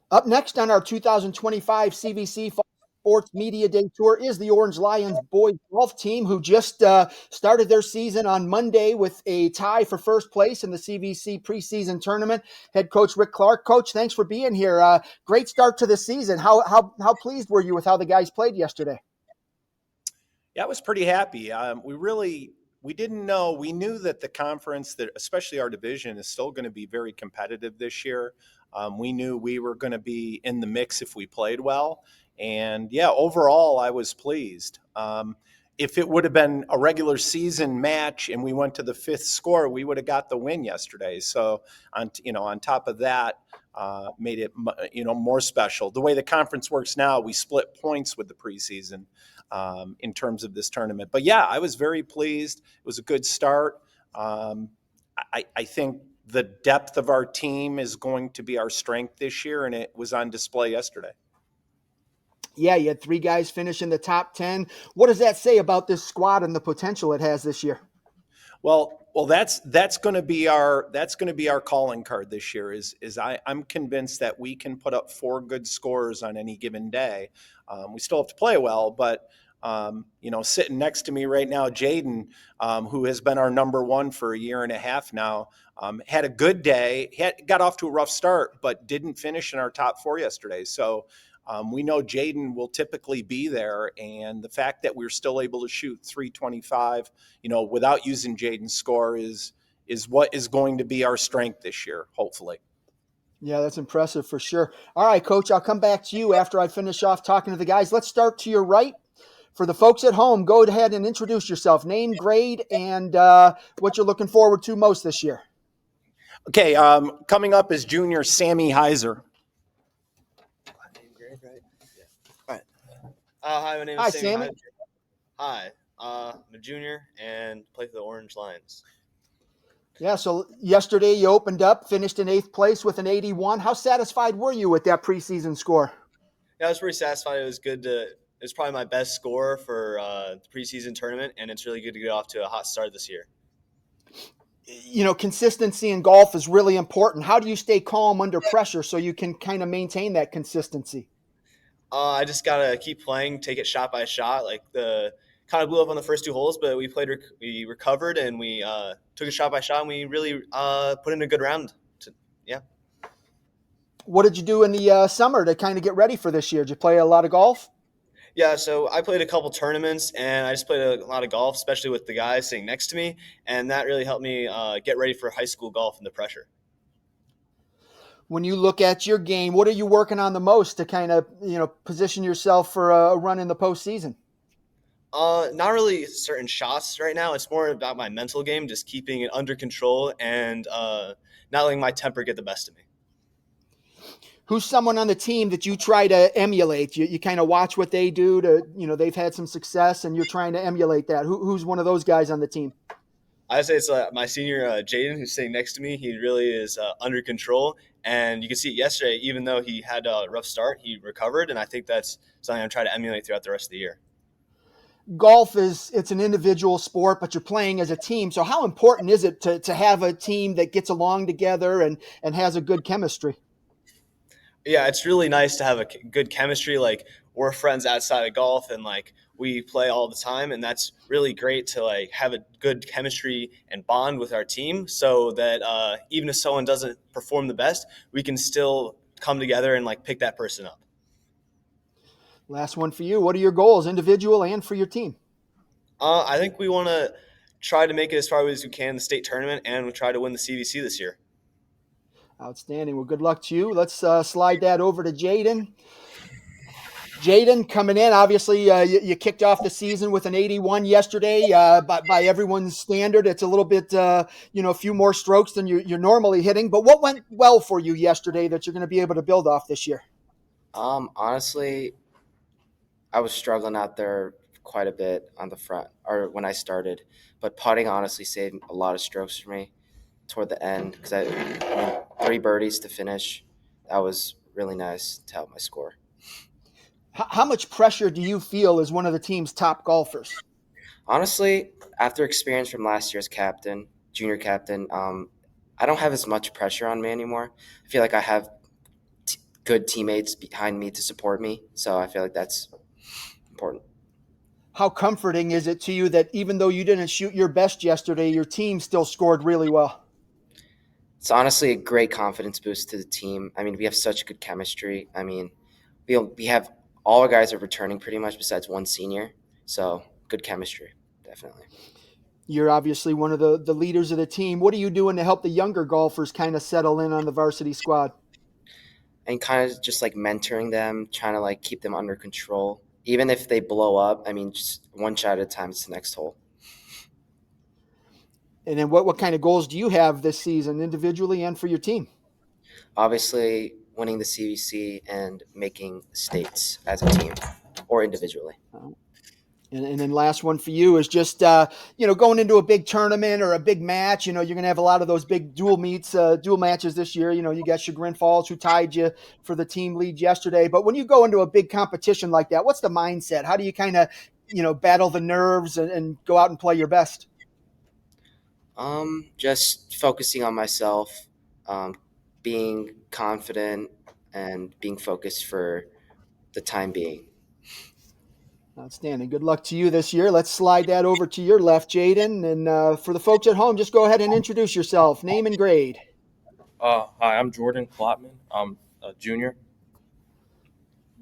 Up next on our 2025 CVC Sports Media Day Tour is the Orange Lions boys golf team, who just started their season on Monday with a tie for first place in the CVC preseason tournament. Head coach Rick Clark. Coach, thanks for being here. Great start to the season. How pleased were you with how the guys played yesterday? Yeah, I was pretty happy. We didn't know. We knew that the conference, that especially our division, is still going to be very competitive this year. We knew we were going to be in the mix if we played well. And yeah, overall, I was pleased. If it would have been a regular season match and we went to the fifth score, we would have got the win yesterday. So on top of that, made it more special. The way the conference works now, we split points with the preseason in terms of this tournament. But yeah, I was very pleased. It was a good start. I think the depth of our team is going to be our strength this year, and it was on display yesterday. Yeah, you had three guys finish in the top 10. What does that say about this squad and the potential it has this year? Well, that's going to be our calling card this year. I'm convinced that we can put up four good scores on any given day. We still have to play well, but sitting next to me right now, Jaden, who has been our number one for a year and a half now, had a good day. Got off to a rough start, but didn't finish in our top four yesterday. So we know Jaden will typically be there, and the fact that we're still able to shoot 325, without using Jaden's score is what is going to be our strength this year, hopefully. Yeah, that's impressive for sure. All right, Coach, I'll come back to you after I finish off talking to the guys. Let's start to your right. For the folks at home, go ahead and introduce yourself, name, grade, and what you're looking forward to most this year. Okay, coming up is junior Sammy Heiser. Hi, my name Hi, is Sammy. Sammy. Hi, I'm a junior and play for the Orange Lions. Yeah, so yesterday you opened up, finished in 8th place with an 81. How satisfied were you with that preseason score? Yeah, I was pretty satisfied. It was good to. It's probably my best score for the preseason tournament, and it's really good to get off to a hot start this year. Consistency in golf is really important. How do you stay calm under pressure so you can kind of maintain that consistency? I just gotta keep playing, take it shot by shot. Like the kind of blew up on the first two holes, but we recovered, and we took it shot by shot, and we really put in a good round. Yeah. What did you do in the summer to kind of get ready for this year? Did you play a lot of golf? Yeah, so I played a couple tournaments, and I just played a lot of golf, especially with the guys sitting next to me, and that really helped me get ready for high school golf and the pressure. When you look at your game, what are you working on the most to kind of position yourself for a run in the postseason? Not really certain shots right now. It's more about my mental game, just keeping it under control and not letting my temper get the best of me. Who's someone on the team that you try to emulate? You kind of watch what they do they've had some success and you're trying to emulate that. Who's one of those guys on the team? I would say it's my senior Jaden, who's sitting next to me. He really is under control, and you can see it yesterday. Even though he had a rough start, he recovered, and I think that's something I'm trying to emulate throughout the rest of the year. Golf it's an individual sport, but you're playing as a team. So how important is it to have a team that gets along together and has a good chemistry? Yeah, it's really nice to have a good chemistry. Like we're friends outside of golf, and like we play all the time, and that's really great to like have a good chemistry and bond with our team, so that even if someone doesn't perform the best, we can still come together and like pick that person up. Last one for you. What are your goals, individual and for your team? I think we want to try to make it as far as we can in the state tournament, and we try to win the CVC this year. Outstanding. Well, good luck to you. Let's slide that over to Jaden. Jaden coming in, obviously you kicked off the season with an 81 yesterday. By everyone's standard, it's a little bit, a few more strokes than you're normally hitting. But what went well for you yesterday that you're going to be able to build off this year? Honestly, I was struggling out there quite a bit on the front, or when I started. But putting honestly saved a lot of strokes for me toward the end, because I mean, 3 birdies to finish. That was really nice to help my score. How much pressure do you feel as one of the team's top golfers? Honestly, after experience from last year's captain, junior captain, I don't have as much pressure on me anymore. I feel like I have good teammates behind me to support me. So I feel like that's important. How comforting is it to you that even though you didn't shoot your best yesterday, your team still scored really well? It's honestly a great confidence boost to the team. I mean, we have such good chemistry. I mean, we have all our guys are returning pretty much besides one senior. So good chemistry, definitely. You're obviously one of the leaders of the team. What are you doing to help the younger golfers kind of settle in on the varsity squad? And kind of just like mentoring them, trying to like keep them under control. Even if they blow up, I mean, just one shot at a time, it's the next hole. And then what kind of goals do you have this season, individually and for your team? Obviously, winning the CVC and making states as a team or individually. And then last one for you is just going into a big tournament or a big match. You're going to have a lot of those big dual matches this year. You got Chagrin Falls, who tied you for the team lead yesterday. But when you go into a big competition like that, what's the mindset? How do you kind of battle the nerves and go out and play your best? Just focusing on myself, being confident, and being focused for the time being. Outstanding. Good luck to you this year. Let's slide that over to your left, Jaden. And for the folks at home, just go ahead and introduce yourself, name and grade. Hi, I'm Jordan Klotman. I'm a junior.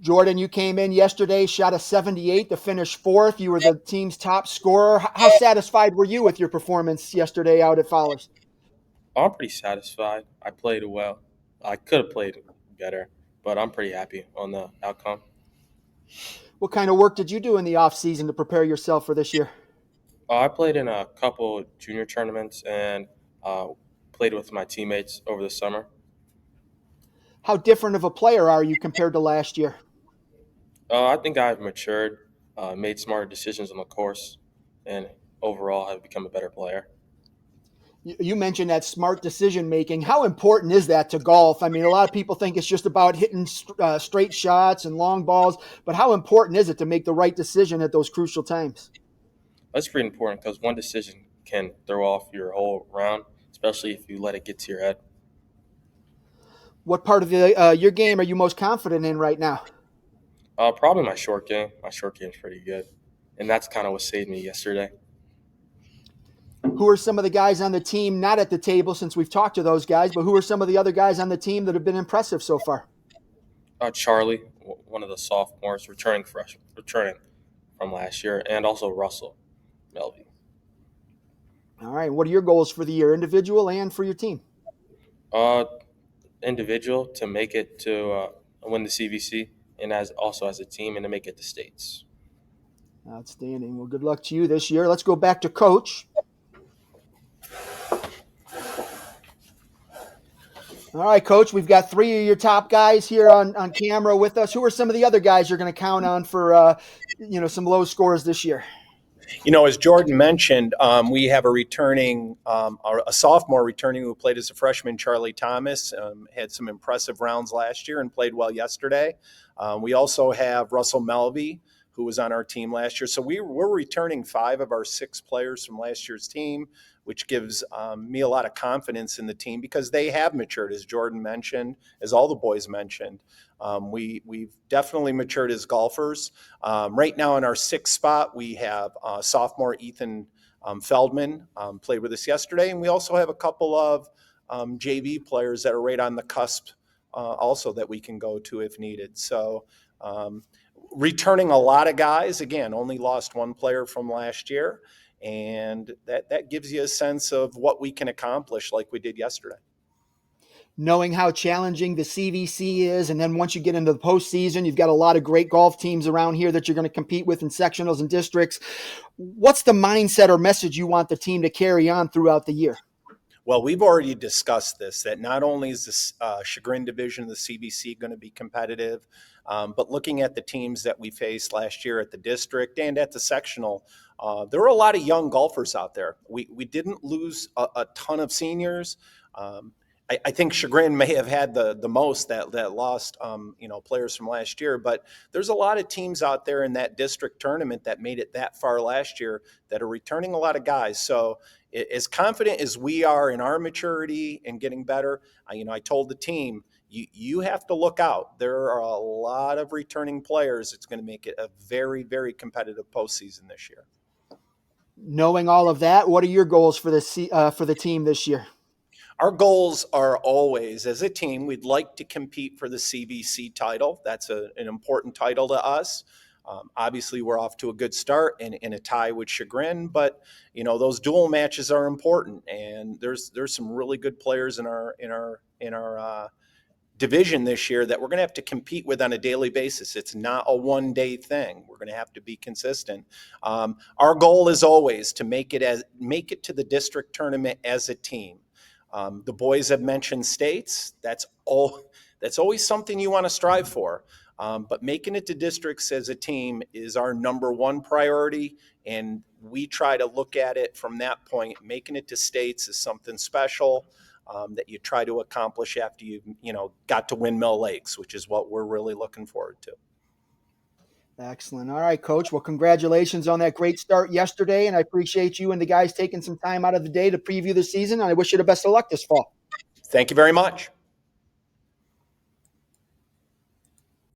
Jordan, you came in yesterday, shot a 78 to finish fourth. You were the team's top scorer. How satisfied were you with your performance yesterday out at Fowler's? I'm pretty satisfied. I played well. I could have played better, but I'm pretty happy on the outcome. What kind of work did you do in the off season to prepare yourself for this year? I played in a couple junior tournaments and uh, played with my teammates over the summer. How different of a player are you compared to last year? I think I've matured, made smarter decisions on the course, and overall have become a better player. You mentioned that smart decision making. How important is that to golf? I mean, a lot of people think it's just about hitting straight shots and long balls, but how important is it to make the right decision at those crucial times? That's pretty important because one decision can throw off your whole round, especially if you let it get to your head. What part of your game are you most confident in right now? Probably my short game. My short game's pretty good, and that's kind of what saved me yesterday. Who are some of the guys on the team, not at the table since we've talked to those guys, but who are some of the other guys on the team that have been impressive so far? Charlie, one of the sophomores, returning from last year, and also Russell Melvey. All right. What are your goals for the year, individual and for your team? Uh, Individual to make it to win the CVC, and as a team and to make it to states. Outstanding. Well, good luck to you this year. Let's go back to Coach. All right, Coach, we've got three of your top guys here on camera with us. Who are some of the other guys you're going to count on for, some low scores this year? As Jordan mentioned, we have a sophomore returning who played as a freshman, Charlie Thomas, had some impressive rounds last year and played well yesterday. We also have Russell Melvey, who was on our team last year. So we're returning 5 of our 6 players from last year's team, which gives me a lot of confidence in the team because they have matured, as Jordan mentioned, as all the boys mentioned. We've definitely matured as golfers. Right now in our 6th spot, we have sophomore Ethan Feldman, played with us yesterday. And we also have a couple of JV players that are right on the cusp also that we can go to if needed. So returning a lot of guys, again, only lost 1 player from last year. And that gives you a sense of what we can accomplish like we did yesterday. Knowing how challenging the CVC is, and then once you get into the postseason, you've got a lot of great golf teams around here that you're going to compete with in sectionals and districts. What's the mindset or message you want the team to carry on throughout the year? Well, we've already discussed this, that not only is the Chagrin division, the CVC, going to be competitive, but looking at the teams that we faced last year at the district and at the sectional, there were a lot of young golfers out there. We didn't lose a ton of seniors. I think Chagrin may have had the most that lost, players from last year. But there's a lot of teams out there in that district tournament that made it that far last year that are returning a lot of guys. So as confident as we are in our maturity and getting better, I told the team, you have to look out. There are a lot of returning players. It's going to make it a very, very competitive postseason this year. Knowing all of that, what are your goals for the team this year? Our goals are always, as a team, we'd like to compete for the CVC title. That's an important title to us. Obviously, we're off to a good start in a tie with Chagrin, but those dual matches are important, and there's some really good players in our division this year that we're going to have to compete with on a daily basis. It's not a one-day thing. We're going to have to be consistent. Our goal is always to make it to the district tournament as a team. The boys have mentioned states. That's always something you want to strive for. But making it to districts as a team is our number one priority, and we try to look at it from that point. Making it to states is something special that you try to accomplish after you got to Windmill Lakes, which is what we're really looking forward to. Excellent. All right, Coach. Well, congratulations on that great start yesterday, and I appreciate you and the guys taking some time out of the day to preview the season, and I wish you the best of luck this fall. Thank you very much.